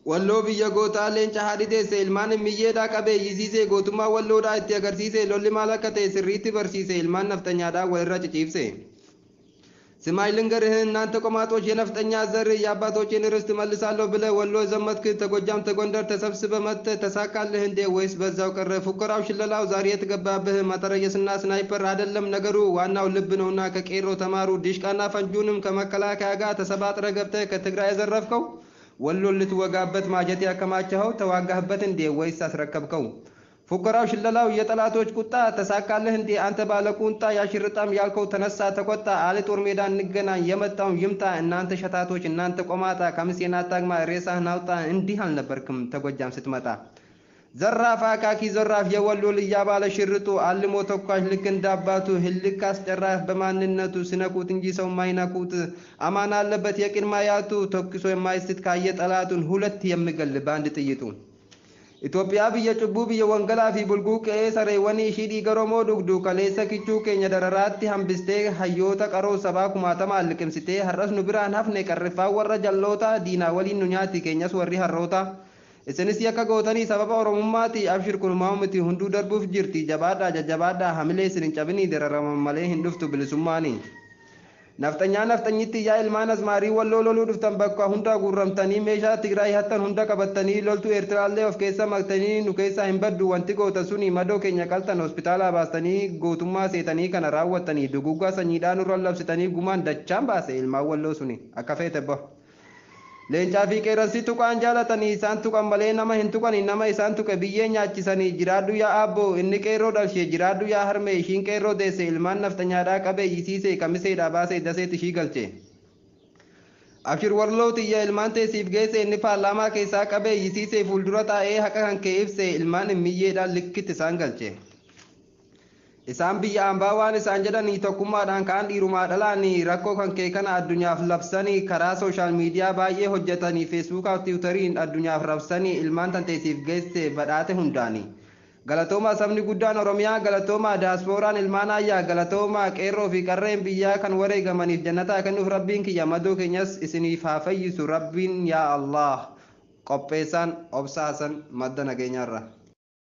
Walloo biyya gootaa leenca haadhi teesse ilmaan miyyeedhaa qabee yisiisee gootummaa walloodhaa itti agarsiise lolli maal akka ta'e sirriitti barsiise ilmaan naftanyaadhaa walirra ciciibse. ስማይልን ገርህን እናንተ ቆማጦች የነፍጠኛ ዘር የአባቶችን ርስት መልሳለሁ ብለህ ወሎ ዘመትክ ተጎጃም ተጎንደር ተሰብስበህ መጥተህ ተሳካልህ እንዴ ወይስ በዛው ቀረ? ፉከራው ሽለላው ዛሬ የተገባብህ መትረየስና ስናይፐር አይደለም ነገሩ ዋናው ልብ ነውና ከቄሮ ተማሩ። ዲሽቃና ፈንጁንም ከመከላከያ ጋር ተሰባጥረህ ገብተህ ከትግራይ ያዘረፍከው ወሎን ልትወጋበት ማጀት ያከማቸኸው ተዋጋህበት እንዴ ወይስ አስረከብከው? ፉከራው ሽለላው የጠላቶች ቁጣ ተሳካልህ እንዴ? አንተ ባለ ቁንጣ ያሽርጣም ያልከው ተነሳ ተቆጣ አለ ጦር ሜዳ እንገናኝ የመጣው ይምጣ። እናንተ ሸታቶች እናንተ ቆማጣ ከምሴና ታግማ ሬሳህን አውጣ። እንዲህ አልነበርክም ተጎጃም ስትመጣ። ዘራፍ አካኪ ዘራፍ የወሎ ልያ ባለ ሽርጡ አልሞ ተኳሽ ልክ እንዳባቱ ህልክ አስጨራፍ በማንነቱ ስነኩት እንጂ ሰው ማይነኩት አማን አለበት የቅድማያቱ ተኩሶ የማይስት ካየ ጠላቱን ሁለት የሚገል ባንድ ጥይቱ። ኢትዮጵያ ብየ ጭቡ ብየ ወንገላ ፊ ቡልጉ ቀኤ ሰሬወኒ ሺዲ ገሮሞ ዱግዱ ከሌሰ ኪቹ ኬኛ ደረራቲ ሀምብስቴ ሀዮተ ቀሮ ሰባ ኩማተማ አልቅምስቴ ሀረስኑ ብራን ሀፍኔ ቀርፋ ወረ ጀሎታ ዲና ወሊን ኑኛቲ ኬኛስ ወሪ ሀሮታ isinis yakka gootanii sababa oromummaati abshir kun maamiti hunduu darbuuf jirti jabaadha jajjabaadha hamilee isin cabini dararaman malee hin dhuftu bilisummaani. Naftanyitti yaa ilmaan asmaarii walloo loluu dhuftan bakka hunda gurramtanii meeshaa Tigraay hattan hunda qabattanii loltuu Eertiraallee of keessa maktanii nu keessa hin baddu wanti gootan suni madoo keenya qaltan hospitaala baastanii gootummaa seetanii kana raawwattanii duguggaa sanyiidhaan nurra labsitanii gumaan dachaan baase ilmaan walloo suni akka feete bahu. Leencaa fi qeerransi tuqaan jaalatanii isaan tuqan malee nama hin tuqanii nama isaan tuqe biyyee nyaachisanii jiraadhu yaa aabboo inni qeerroo dhalshee jiraadhu yaa harmee ishiin qeerroo deesse ilmaan naftanyaadhaa qabee yisiisee kamiseedhaa baasee daseet ishii galche. Abshir warlooti yaa ilmaan teessiif geesse inni paarlaamaa keessaa qabee yisiisee fuuldura taa'ee haqa kan kee ibse ilmaan miyyeedhaan likkitti isaan galche. Isaan biyya ambaa waan isaan jedhanii tokkummaadhaan kaan dhiirumaa dhalaanii rakkoo kan kee kana addunyaaf labsanii karaa sooshaal miidiyaa baay'ee hojjetanii feesbuukaa fi tiwutariin addunyaaf rabsanii ilmaan tanteessiif geesse badhaate hundaanii. Galatoomaa sabni guddaan Oromiyaa galatoomaa diyaasporaan ilmaan ayyaa galatoomaa qeerroo fi qarreen biyyaa kan wareegamaniif jannataa kennuuf rabbiin kiyya madoo keenyas isiniif haa fayyisu rabbiin yaa Allah qopheessaan obsaasan madda nageenyaarra.